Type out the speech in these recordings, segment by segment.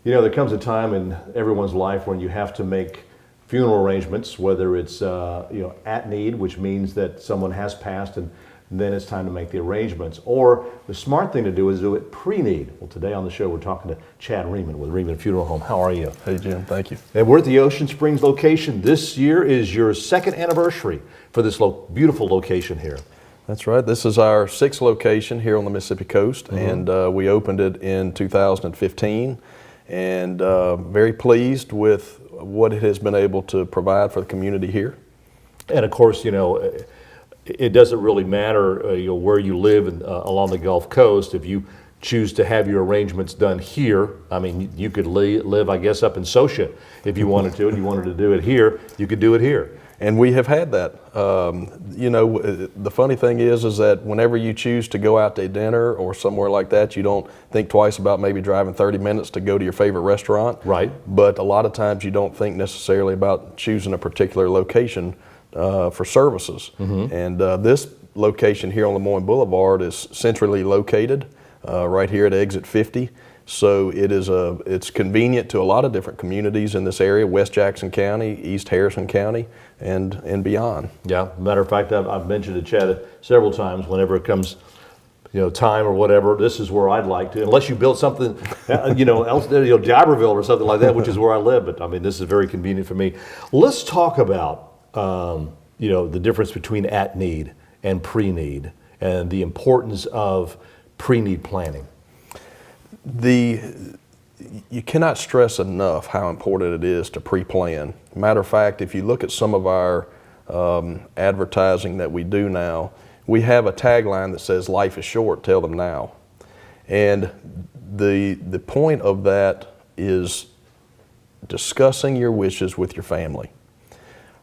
You know, there comes a time in everyone's life when you have to make funeral arrangements, whether it's at need, which means that someone has passed and then it's time to make the arrangements, or the smart thing to do is do it pre-need. Well, today on the show we're talking to Chad Riemann with Riemann Funeral Home. How are you? Hey Jim, thank you. And we're at the Ocean Springs location. This year is your second anniversary for this beautiful location here. That's right. This is our sixth location here on the Mississippi coast, and we opened it in 2015. And very pleased with what it has been able to provide for the community here. And of course, you know, it doesn't really matter where you live along the Gulf Coast. If you choose to have your arrangements done here, I mean, you could live, I guess, up in Socia if you wanted to, and you wanted to do it here, you could do it here. And we have had that. You know, the funny thing is that whenever you choose to go out to dinner or somewhere like that, you don't think twice about maybe driving 30 minutes to go to your favorite restaurant. Right. But a lot of times you don't think necessarily about choosing a particular location for services. And this location here on Lemoyne Boulevard is centrally located right here at exit 50. So it's convenient to a lot of different communities in this area, West Jackson County, East Harrison County, and beyond. Yeah, matter of fact, I've mentioned to Chad several times whenever it comes, time or whatever, this is where I'd like to, unless you build something, else, D'Iberville or something like that, which is where I live, but I mean, this is very convenient for me. Let's talk about, the difference between at need and pre-need and the importance of pre-need planning. You cannot stress enough how important it is to pre-plan. Matter of fact, if you look at some of our advertising that we do now, we have a tagline that says, "Life is short, tell them now." And the point of that is discussing your wishes with your family.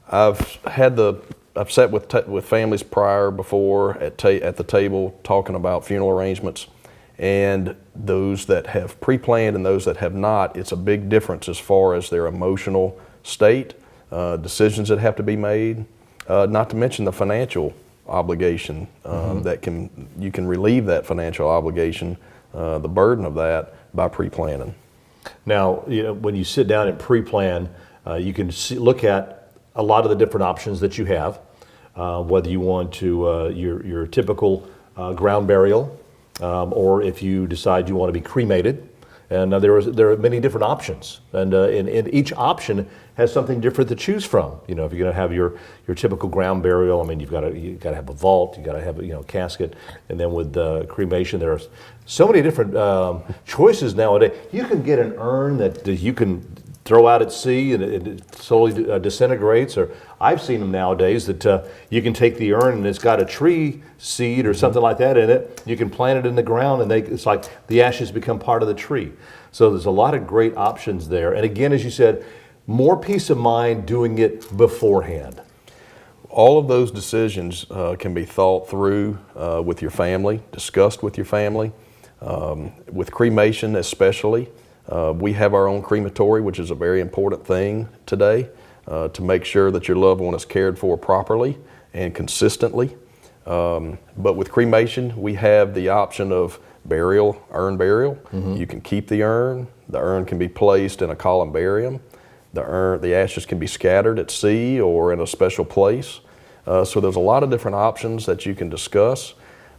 I've sat with families before at the table talking about funeral arrangements. And those that have pre-planned and those that have not, it's a big difference as far as their emotional state, decisions that have to be made, not to mention the financial obligation you can relieve that financial obligation, the burden of that by pre-planning. Now, when you sit down and pre-plan, you can look at a lot of the different options that you have, whether you want to your typical ground burial, or if you decide you want to be cremated. And there are many different options, and each option has something different to choose from. If you're going to have your typical ground burial, I mean, you've got to have a vault, you got to have a casket, and then with cremation, there are so many different choices nowadays. You can get an urn that you can throw out at sea and it slowly disintegrates, or I've seen them nowadays that you can take the urn and it's got a tree seed or something like that in it. You can plant it in the ground and it's like the ashes become part of the tree. So there's a lot of great options there. And again, as you said, more peace of mind doing it beforehand. All of those decisions can be thought through with your family, discussed with your family, with cremation especially. We have our own crematory, which is a very important thing today to make sure that your loved one is cared for properly and consistently. But with cremation, we have the option of urn burial. You can keep the urn can be placed in a columbarium. The ashes can be scattered at sea or in a special place. So there's a lot of different options that you can discuss.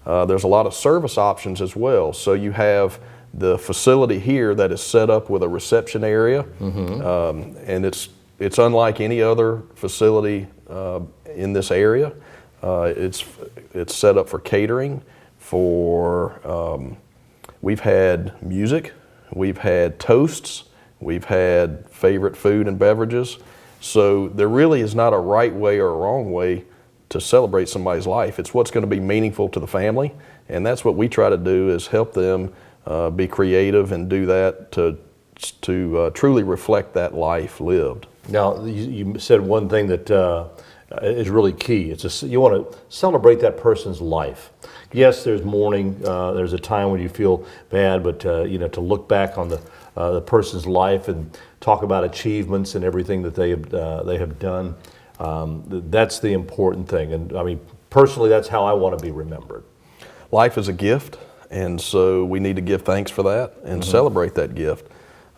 There's a lot of service options as well. So you have the facility here that is set up with a reception area, and it's unlike any other facility in this area. It's set up for catering. We've had music, we've had toasts, we've had favorite food and beverages. So there really is not a right way or a wrong way to celebrate somebody's life. It's what's going to be meaningful to the family, and that's what we try to do, is help them be creative and do that to truly reflect that life lived. Now, you said one thing that is really key. You want to celebrate that person's life. Yes, there's mourning. There's a time when you feel bad, but to look back on the person's life and talk about achievements and everything that they have done. That's the important thing. And I mean, personally, that's how I want to be remembered. Life is a gift. And so we need to give thanks for that and celebrate that gift.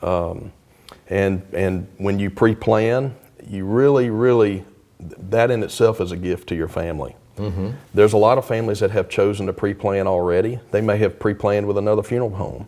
And when you pre-plan, you really, that in itself is a gift to your family. There's a lot of families that have chosen to pre-plan already. They may have pre-planned with another funeral home.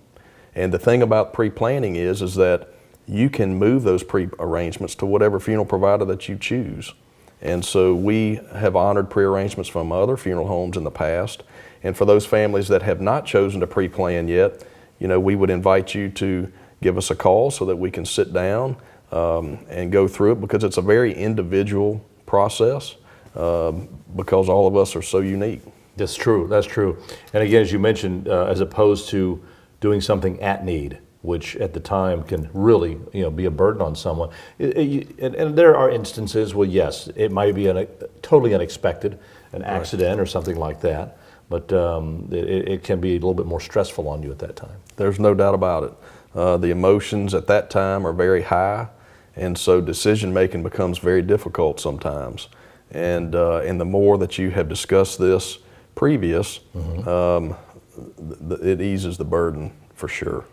And the thing about pre-planning is that you can move those pre-arrangements to whatever funeral provider that you choose. And so we have honored pre-arrangements from other funeral homes in the past. And for those families that have not chosen to pre-plan yet, we would invite you to give us a call so that we can sit down and go through it, because it's a very individual process because all of us are so unique. That's true. That's true. And again, as you mentioned, as opposed to doing something at need, which at the time can really, be a burden on someone. And there are instances where, yes, it might be totally unexpected, an accident or something like that, but it can be a little bit more stressful on you at that time. There's no doubt about it. The emotions at that time are very high, and so decision making becomes very difficult sometimes. And the more that you have discussed this previous, it eases the burden for sure.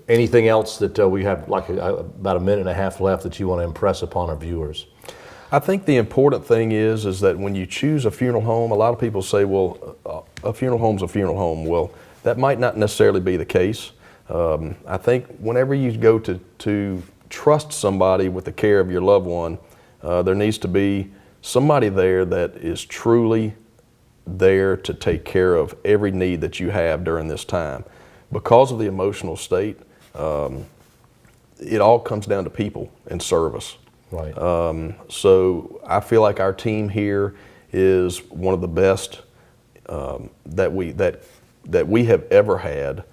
Anything else that we have about a minute and a half left that you want to impress upon our viewers? I think the important thing is that when you choose a funeral home, a lot of people say, well, a funeral home's a funeral home. Well, that might not necessarily be the case. I think whenever you go to trust somebody with the care of your loved one, there needs to be somebody there that is truly there to take care of every need that you have during this time. Because of the emotional state, it all comes down to people and service. Right. So I feel like our team here is one of the best that we have ever had,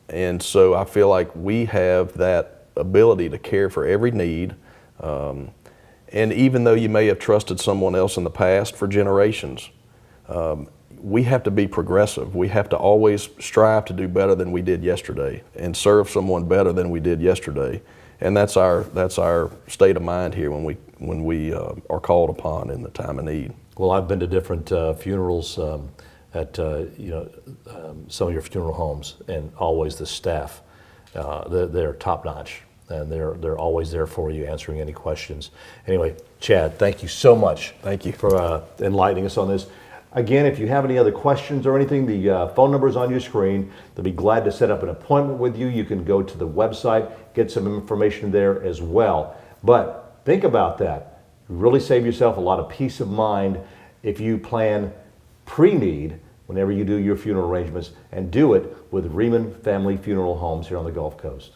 and so I feel like we have that ability to care for every need. And even though you may have trusted someone else in the past for generations, we have to be progressive. We have to always strive to do better than we did yesterday and serve someone better than we did yesterday. And that's our state of mind here when we are called upon in the time of need. Well, I've been to different funerals at some of your funeral homes, and always the staff, they're top notch, and they're always there for you, answering any questions. Anyway, Chad, thank you so much. Thank you for enlightening us on this. Again, if you have any other questions or anything, the phone number is on your screen. They'll be glad to set up an appointment with you. You can go to the website, get some information there as well. But think about that. You really save yourself a lot of peace of mind if you plan pre-need whenever you do your funeral arrangements, and do it with Riemann Family Funeral Homes here on the Gulf Coast.